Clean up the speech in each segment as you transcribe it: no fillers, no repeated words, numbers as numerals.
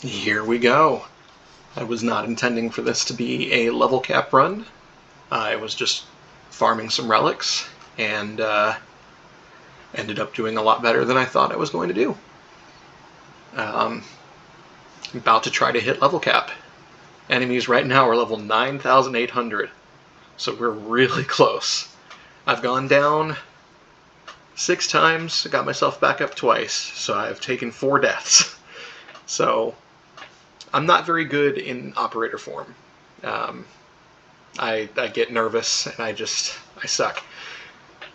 Here we go. I was not intending for this to be a level cap run. I was just farming some relics and ended up doing a lot better than I thought I was going to do. I'm about to try to hit level cap. Enemies right now are level 9,800, so we're really close. I've gone down 6 times, got myself back up twice, so I've taken 4 deaths. So I'm not very good in operator form. I get nervous and I suck.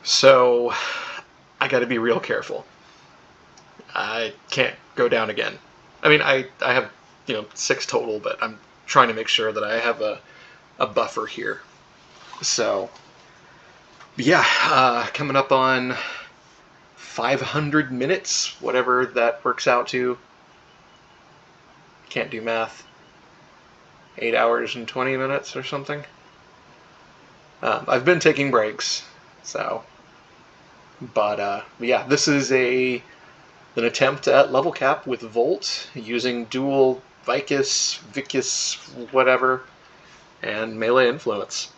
So I got to be real careful. I can't go down again. I mean, I have 6 total, but I'm trying to make sure that I have a buffer here. So yeah, coming up on 500 minutes, whatever that works out to. Can't do math. 8 hours and 20 minutes or something. I've been taking breaks, so. But yeah, this is an attempt at level cap with Volt using Dual Viciss, whatever, and melee influence.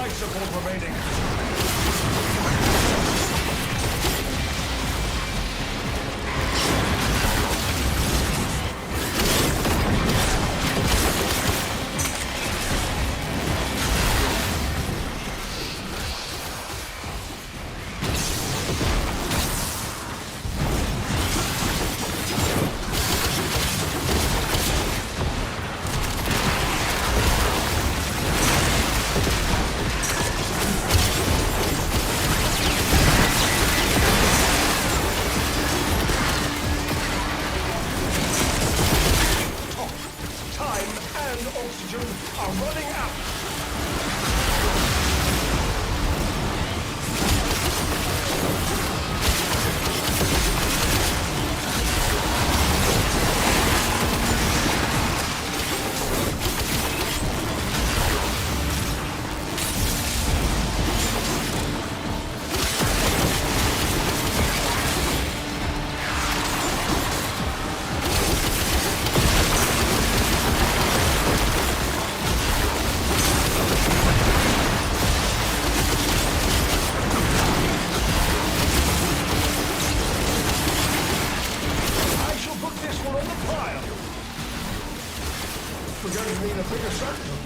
life support remaining. Oxygen are running out. We're going to need a bigger circle.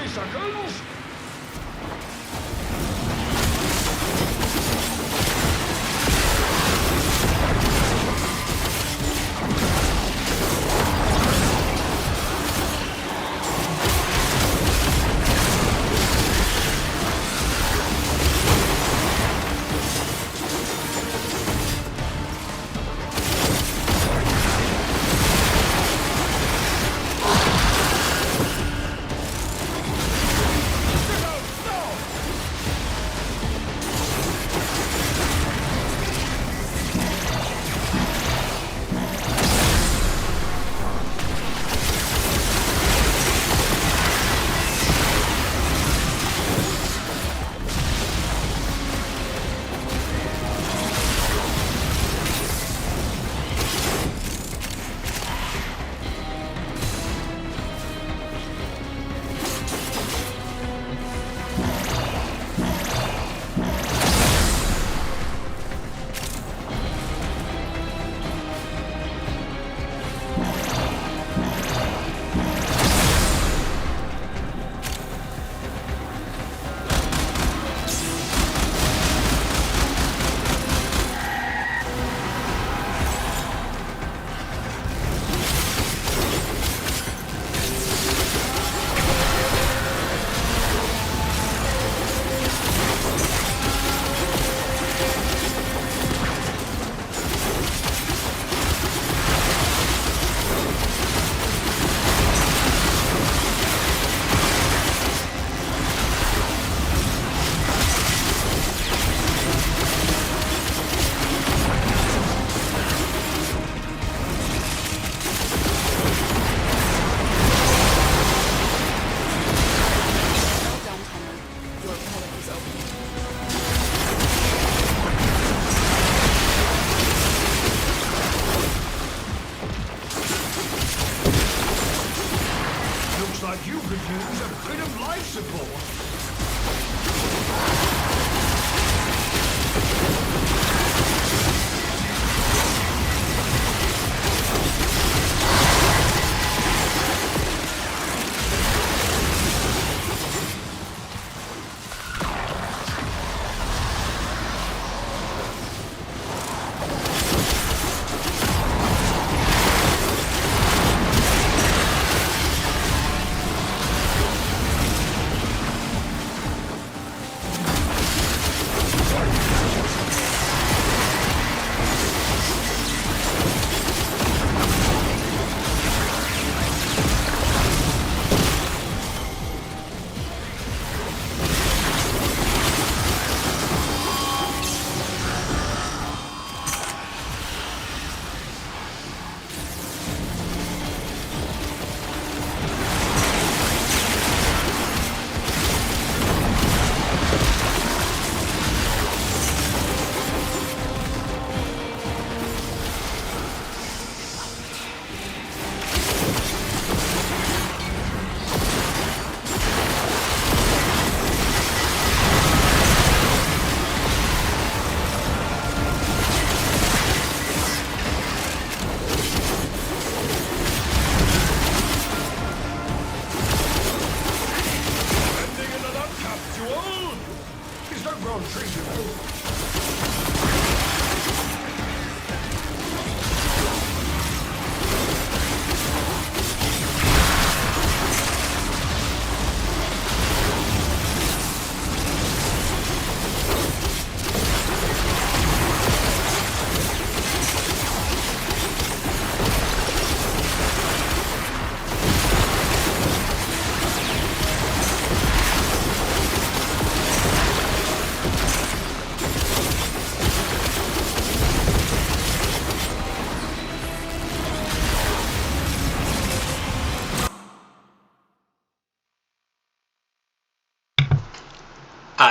Seconds.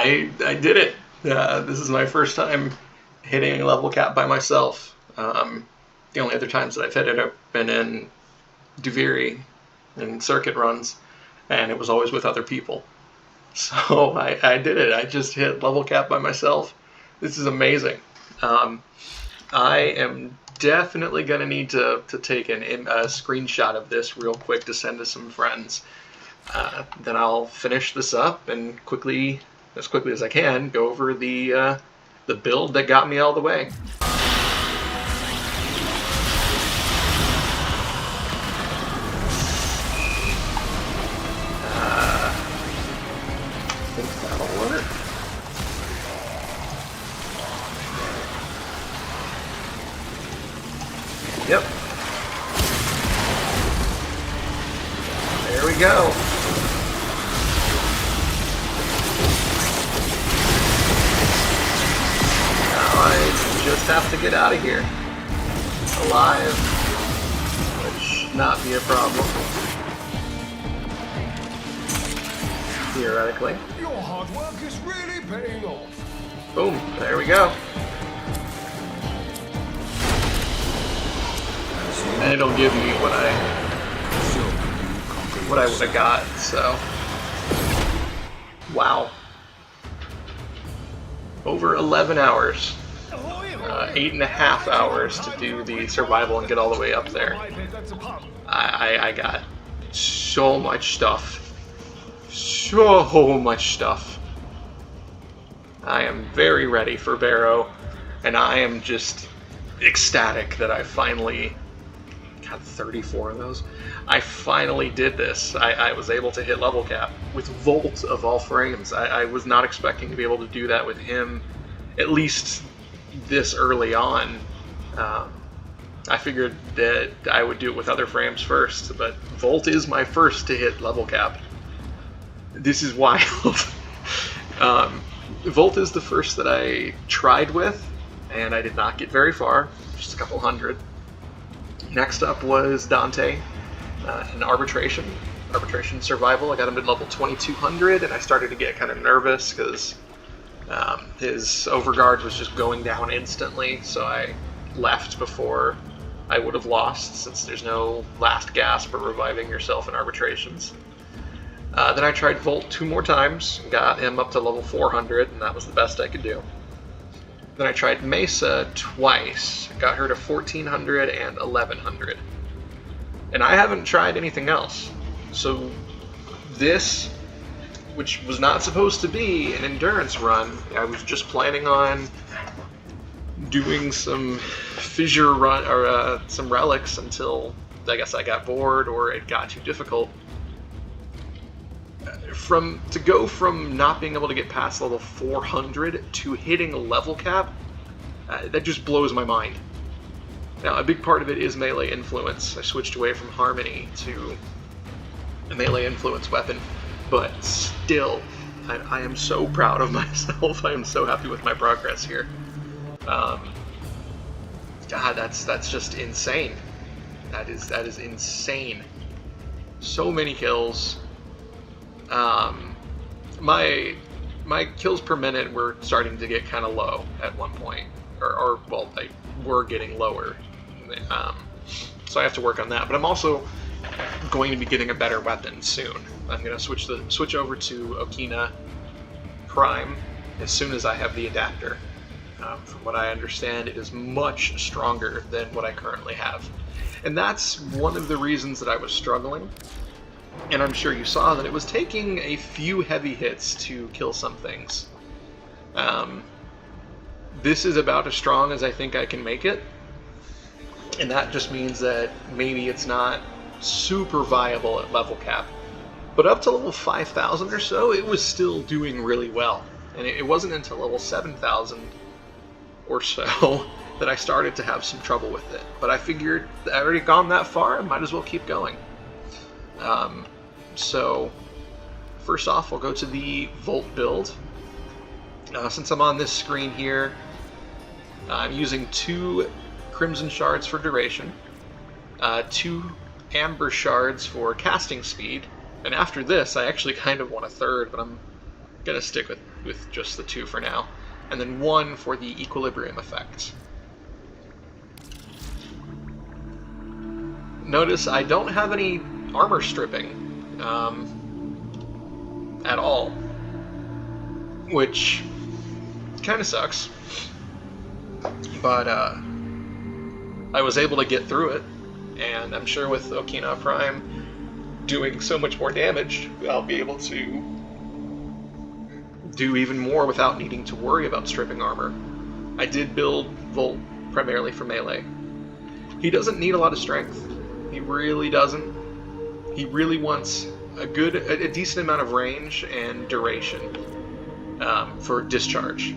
I did it. This is my first time hitting a level cap by myself. The only other times that I've hit it have been in Diriga and circuit runs, and it was always with other people. So I did it. I just hit level cap by myself. This is amazing. I am definitely going to need to take a screenshot of this real quick to send to some friends. Then I'll finish this up and as quickly as I can, go over the build that got me all the way. I think that'll work. Yep. There we go. Now I just have to get out of here alive, which should not be a problem. Theoretically. Your hard work is really paying off. Boom, there we go. And it'll give me what I would have got, so. Wow. Over 11 hours. 8.5 hours to do the survival and get all the way up there. I got so much stuff. So much stuff. I am very ready for Barrow, and I am just ecstatic that I finally got 34 of those. I finally did this. I was able to hit level cap with Volt of all frames. I was not expecting to be able to do that with him, at least this early on. I figured that I would do it with other frames first, but Volt is my first to hit level cap. This is wild. Volt is the first that I tried with, and I did not get very far, just a couple hundred. Next up was Dante in Arbitration Survival. I got him at level 2200, and I started to get kind of nervous because his overguard was just going down instantly, so I left before I would have lost, since there's no last gasp or reviving yourself in arbitrations. Then I tried Volt 2 more times, got him up to level 400, and that was the best I could do. Then I tried Mesa twice, got her to 1400 and 1100. And I haven't tried anything else. So this, which was not supposed to be an endurance run, I was just planning on doing some fissure run, or some relics until I guess I got bored or it got too difficult. To go from not being able to get past level 400 to hitting a level cap, that just blows my mind. Now, a big part of it is melee influence. I switched away from Harmony to a melee influence weapon, but still, I am so proud of myself. I am so happy with my progress here. God, that's just insane. That is insane. So many kills. My kills per minute were starting to get kind of low at one point, or well, they were getting lower. So I have to work on that. But I'm also going to be getting a better weapon soon. I'm going to switch over to Okina Prime as soon as I have the adapter. From what I understand, it is much stronger than what I currently have, and that's one of the reasons that I was struggling. And I'm sure you saw that it was taking a few heavy hits to kill some things. This is about as strong as I think I can make it. And that just means that maybe it's not super viable at level cap. But up to level 5,000 or so, it was still doing really well. And it wasn't until level 7,000 or so that I started to have some trouble with it. But I figured I already gone that far, I might as well keep going. So first off, we'll go to the Volt build. Since I'm on this screen here, I'm using 2 Crimson Shards for duration, 2 Amber Shards for casting speed, and after this I actually kind of want a third, but I'm gonna stick with with just the 2 for now, and then 1 for the equilibrium effect. Notice I don't have any armor stripping at all, which kind of sucks, but I was able to get through it, and I'm sure with Okina Prime doing so much more damage, I'll be able to do even more without needing to worry about stripping armor. I did build Volt primarily for melee. He doesn't need a lot of strength. He really doesn't. He really wants a decent amount of range and duration for discharge.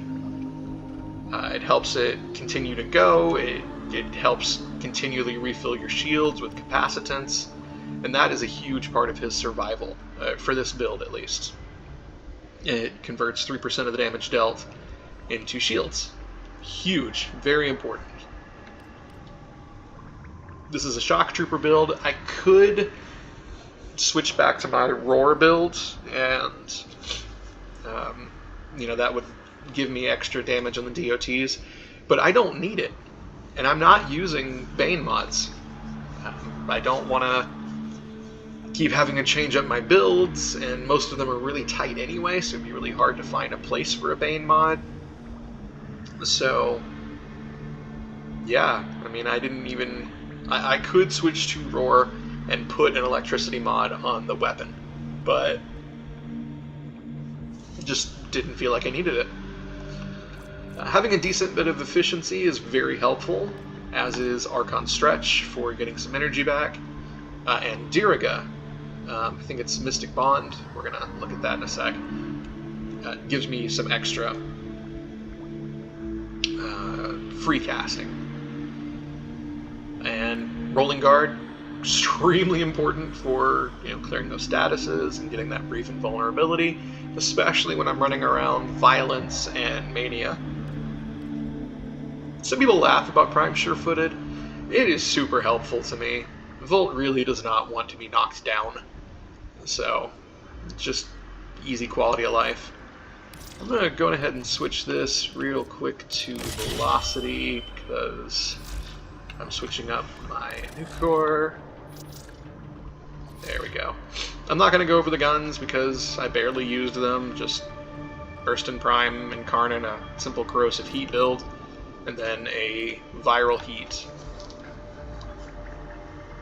It helps it continue to go. It helps continually refill your shields with capacitance, and that is a huge part of his survival, for this build at least. It converts 3% of the damage dealt into shields. Huge, very important. This is a shock trooper build. I could switch back to my roar build, and that would give me extra damage on the DOTs, but I don't need it, and I'm not using Bane mods. I don't want to keep having to change up my builds, and most of them are really tight anyway, so it'd be really hard to find a place for a Bane mod. So yeah, I mean, I could switch to roar and put an electricity mod on the weapon, but just didn't feel like I needed it. Having a decent bit of efficiency is very helpful, as is Archon Stretch for getting some energy back, and Diriga. I think it's Mystic Bond. We're going to look at that in a sec. Gives me some extra free casting. And Rolling Guard, extremely important for clearing those statuses and getting that brief invulnerability, especially when I'm running around Violence and Mania. Some people laugh about Prime Sure-Footed. It is super helpful to me. Volt really does not want to be knocked down, so it's just easy quality of life. I'm going to go ahead and switch this real quick to Velocity, because I'm switching up my new core. There we go. I'm not going to go over the guns because I barely used them, just Burst and Prime Incarnate, a simple corrosive heat build, and then a viral heat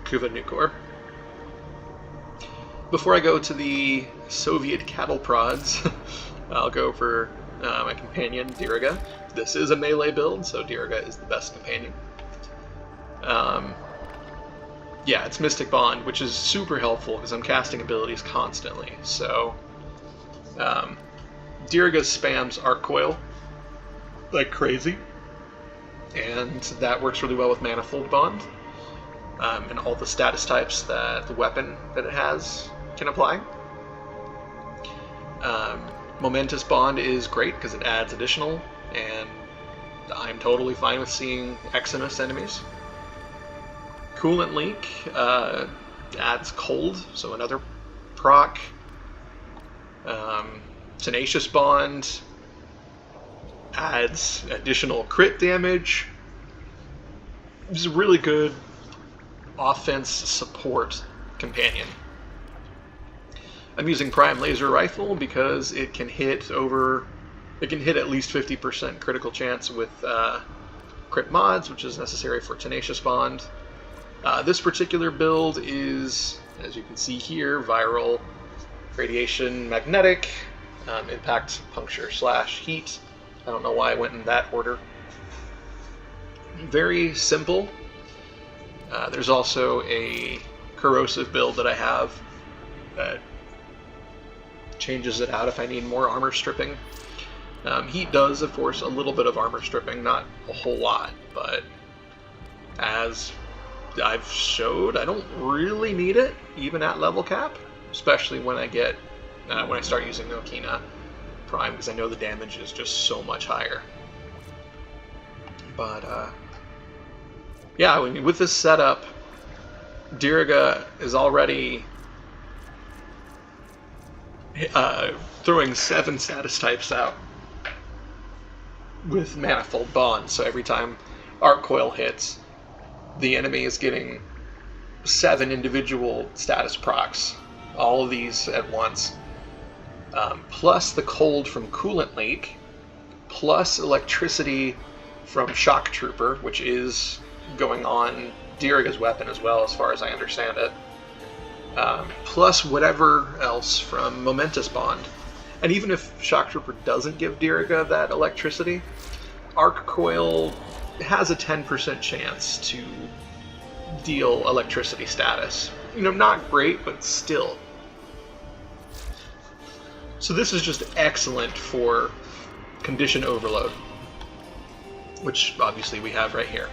Kuva new core. Before I go to the Soviet cattle prods, I'll go for my companion, Diriga. This is a melee build, so Diriga is the best companion. Yeah, it's Mystic Bond, which is super helpful because I'm casting abilities constantly. So, Diriga spams Arc Coil like crazy, and that works really well with Manifold Bond, and all the status types that the weapon that it has can apply. Momentous Bond is great because it adds additional, and I'm totally fine with seeing Exynos enemies. Coolant Leak adds cold, so another proc. Tenacious Bond adds additional crit damage. It's a really good offense support companion. I'm using Prime Laser Rifle because it can hit at least 50% critical chance with crit mods, which is necessary for Tenacious Bond. This particular build is, as you can see here, viral, radiation, magnetic, impact, puncture, slash, heat. I don't know why I went in that order. Very simple. There's also a corrosive build that I have that changes it out if I need more armor stripping. Heat does, of course, a little bit of armor stripping, not a whole lot, but as I've showed, I don't really need it, even at level cap, especially when I start using Okina Prime, because I know the damage is just so much higher. But yeah, I mean, with this setup, Diriga is already 3 throwing 7 status types out with manifold bonds. So every time Arc Coil hits, the enemy is getting 7 individual status procs, all of these at once, plus the cold from Coolant Leak, plus electricity from Shock Trooper, which is going on Diriga's weapon as well, as far as I understand it, plus whatever else from Momentous Bond. And even if Shock Trooper doesn't give Diriga that electricity, Arc Coil has a 10% chance to deal electricity status. You know, not great, but still. So this is just excellent for condition overload, which obviously we have right here.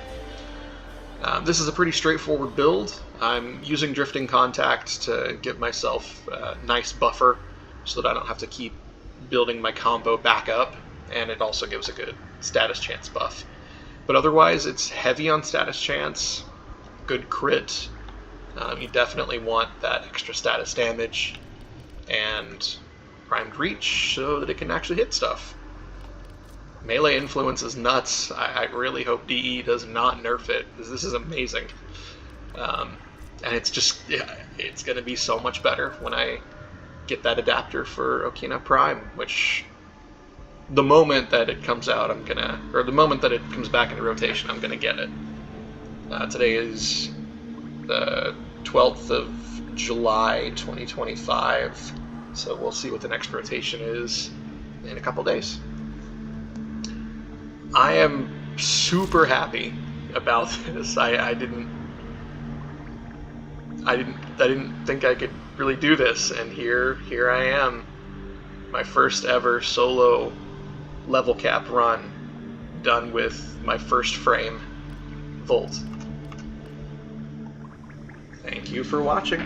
This is a pretty straightforward build. I'm using Drifting Contact to give myself a nice buffer so that I don't have to keep building my combo back up, and it also gives a good status chance buff. But otherwise, it's heavy on status chance, good crit. You definitely want that extra status damage, and primed reach so that it can actually hit stuff. Melee influence is nuts. I really hope DE does not nerf it, because this is amazing. And it's just, yeah, it's going to be so much better when I get that adapter for Okina Prime, which the moment that it comes out, the moment that it comes back into rotation, I'm gonna get it. Today is the 12th of July, 2025, so we'll see what the next rotation is in a couple days. I am super happy about this. I didn't think I could really do this, and here I am, my first ever solo level cap run, done with my first frame, Volt. Thank you for watching.